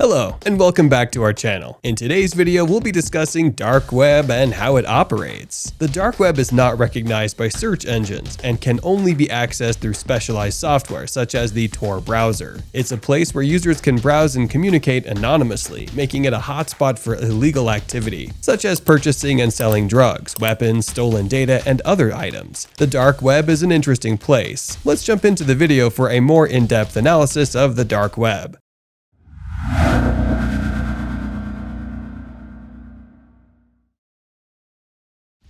Hello, and welcome back to our channel. In today's video, we'll be discussing dark web and how it operates. The dark web is not recognized by search engines and can only be accessed through specialized software such as the Tor browser. It's a place where users can browse and communicate anonymously, making it a hotspot for illegal activity, such as purchasing and selling drugs, weapons, stolen data, and other items. The dark web is an interesting place. Let's jump into the video for a more in-depth analysis of the dark web.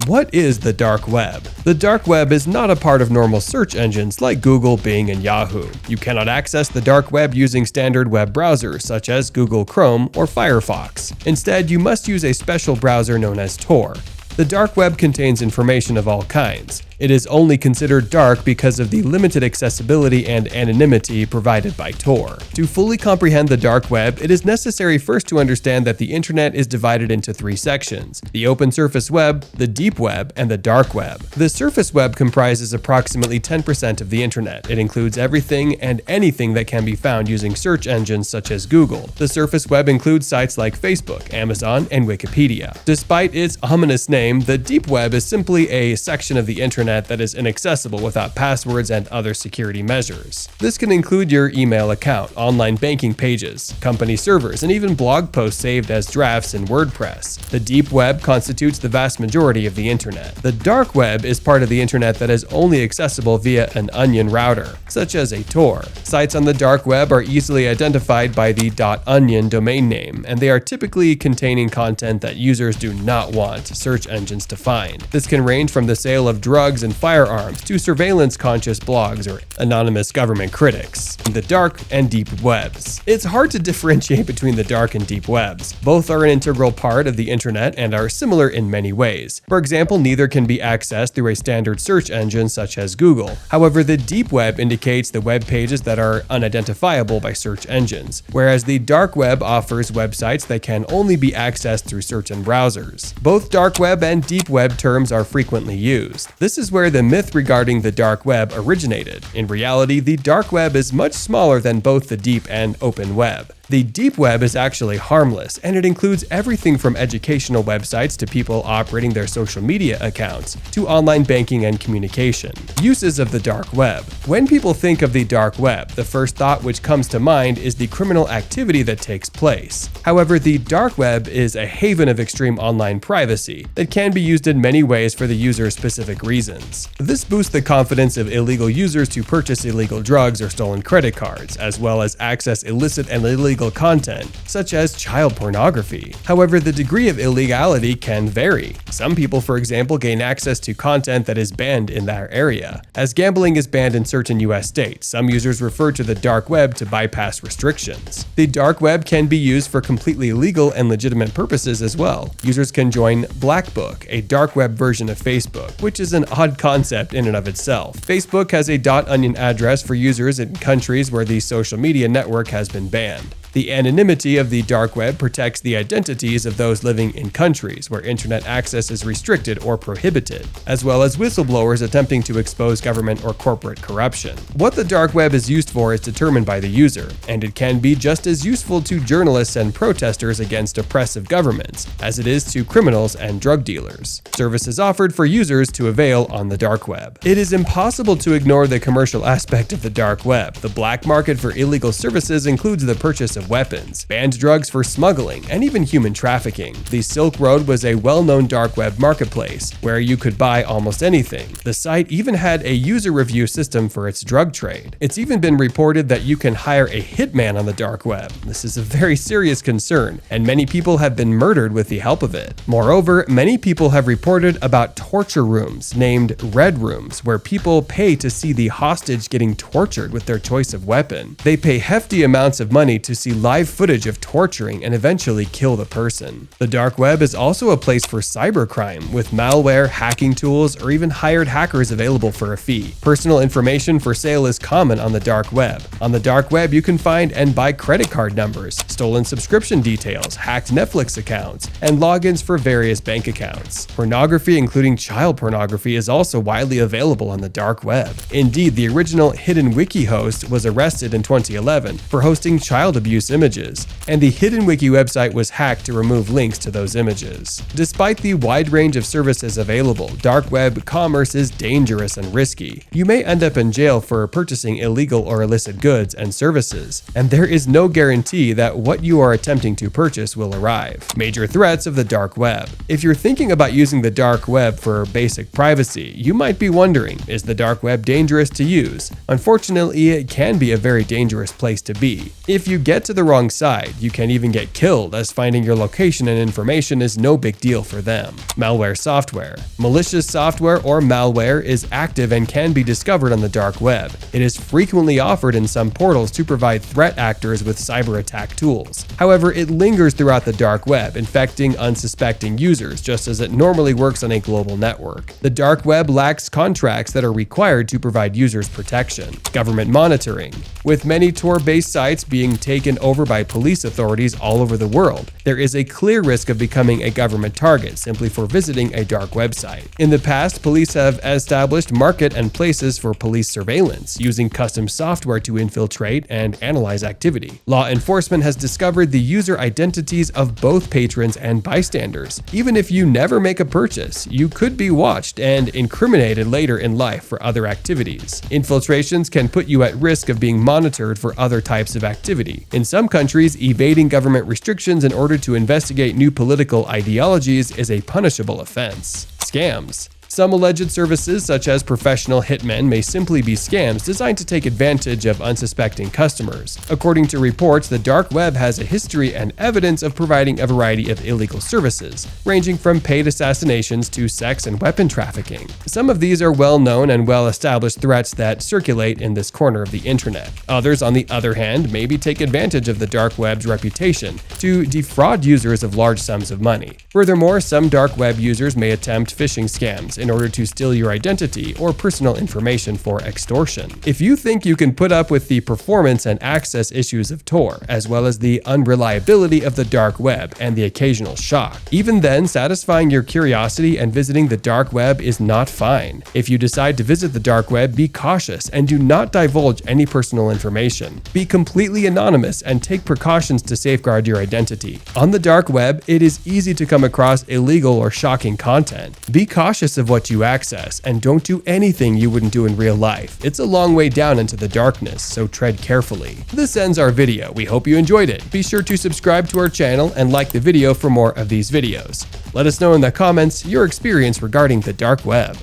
What is the dark web? The dark web is not a part of normal search engines like Google, Bing, and Yahoo. You cannot access the dark web using standard web browsers such as Google Chrome or Firefox. Instead, you must use a special browser known as Tor. The dark web contains information of all kinds. It is only considered dark because of the limited accessibility and anonymity provided by Tor. To fully comprehend the dark web, it is necessary first to understand that the internet is divided into three sections: the open surface web, the deep web, and the dark web. The surface web comprises approximately 10% of the internet. It includes everything and anything that can be found using search engines such as Google. The surface web includes sites like Facebook, Amazon, and Wikipedia. Despite its ominous name, the deep web is simply a section of the internet that is inaccessible without passwords and other security measures. This can include your email account, online banking pages, company servers, and even blog posts saved as drafts in WordPress. The deep web constitutes the vast majority of the internet. The dark web is part of the internet that is only accessible via an onion router, such as a Tor. Sites on the dark web are easily identified by the .onion domain name, and they are typically containing content that users do not want search engines to find. This can range from the sale of drugs and firearms to surveillance-conscious blogs or anonymous government critics. The dark and deep webs. It's hard to differentiate between the dark and deep webs. Both are an integral part of the internet and are similar in many ways. For example, neither can be accessed through a standard search engine such as Google. However, the deep web indicates the web pages that are unidentifiable by search engines, whereas the dark web offers websites that can only be accessed through certain browsers. Both dark web and deep web terms are frequently used. This is where the myth regarding the dark web originated. In reality, the dark web is much smaller than both the deep and open web. The deep web is actually harmless, and it includes everything from educational websites to people operating their social media accounts, to online banking and communication. Uses of the dark web. When people think of the dark web, the first thought which comes to mind is the criminal activity that takes place. However, the dark web is a haven of extreme online privacy that can be used in many ways for the user's specific reasons. This boosts the confidence of illegal users to purchase illegal drugs or stolen credit cards, as well as access illicit and illegal content, such as child pornography. However, the degree of illegality can vary. Some people, for example, gain access to content that is banned in that area. As gambling is banned in certain US states, some users refer to the dark web to bypass restrictions. The dark web can be used for completely legal and legitimate purposes as well. Users can join Blackbook, a dark web version of Facebook, which is an odd concept in and of itself. Facebook has a .onion address for users in countries where the social media network has been banned. The anonymity of the dark web protects the identities of those living in countries where internet access is restricted or prohibited, as well as whistleblowers attempting to expose government or corporate corruption. What the dark web is used for is determined by the user, and it can be just as useful to journalists and protesters against oppressive governments as it is to criminals and drug dealers. Services offered for users to avail on the dark web. It is impossible to ignore the commercial aspect of the dark web. The black market for illegal services includes the purchase of weapons, banned drugs for smuggling, and even human trafficking. The Silk Road was a well-known dark web marketplace where you could buy almost anything. The site even had a user review system for its drug trade. It's even been reported that you can hire a hitman on the dark web. This is a very serious concern, and many people have been murdered with the help of it. Moreover, many people have reported about torture rooms named Red Rooms, where people pay to see the hostage getting tortured with their choice of weapon. They pay hefty amounts of money to see live footage of torturing and eventually kill the person. The dark web is also a place for cybercrime, with malware, hacking tools, or even hired hackers available for a fee. Personal information for sale is common on the dark web. On the dark web, you can find and buy credit card numbers, stolen subscription details, hacked Netflix accounts, and logins for various bank accounts. Pornography, including child pornography, is also widely available on the dark web. Indeed, the original Hidden Wiki host was arrested in 2011 for hosting child abuse dual-use images, and the Hidden Wiki website was hacked to remove links to those images. Despite the wide range of services available, dark web commerce is dangerous and risky. You may end up in jail for purchasing illegal or illicit goods and services, and there is no guarantee that what you are attempting to purchase will arrive. Major threats of the dark web. If you're thinking about using the dark web for basic privacy, you might be wondering, is the dark web dangerous to use? Unfortunately, it can be a very dangerous place to be. If you get to the wrong side, you can even get killed, as finding your location and information is no big deal for them. Malware software. Malicious software or malware is active and can be discovered on the dark web. It is frequently offered in some portals to provide threat actors with cyber attack tools. However, it lingers throughout the dark web, infecting unsuspecting users, just as it normally works on a global network. The dark web lacks contracts that are required to provide users protection. Government monitoring. With many Tor-based sites being taken over by police authorities all over the world, there is a clear risk of becoming a government target simply for visiting a dark website. In the past, police have established market and places for police surveillance, using custom software to infiltrate and analyze activity. Law enforcement has discovered the user identities of both patrons and bystanders. Even if you never make a purchase, you could be watched and incriminated later in life for other activities. Infiltrations can put you at risk of being monitored for other types of activity. In some countries, evading government restrictions in order to investigate new political ideologies is a punishable offense. Scams. Some alleged services, such as professional hitmen, may simply be scams designed to take advantage of unsuspecting customers. According to reports, the dark web has a history and evidence of providing a variety of illegal services, ranging from paid assassinations to sex and weapon trafficking. Some of these are well-known and well-established threats that circulate in this corner of the internet. Others, on the other hand, maybe take advantage of the dark web's reputation to defraud users of large sums of money. Furthermore, some dark web users may attempt phishing scams in order to steal your identity or personal information for extortion. If you think you can put up with the performance and access issues of Tor, as well as the unreliability of the dark web and the occasional shock, even then satisfying your curiosity and visiting the dark web is not fine. If you decide to visit the dark web, be cautious and do not divulge any personal information. Be completely anonymous and take precautions to safeguard your identity. On the dark web, it is easy to come across illegal or shocking content. Be cautious of what you access and don't do anything you wouldn't do in real life. It's a long way down into the darkness, so tread carefully. This ends our video. We hope you enjoyed it. Be sure to subscribe to our channel and like the video for more of these videos. Let us know in the comments your experience regarding the dark web.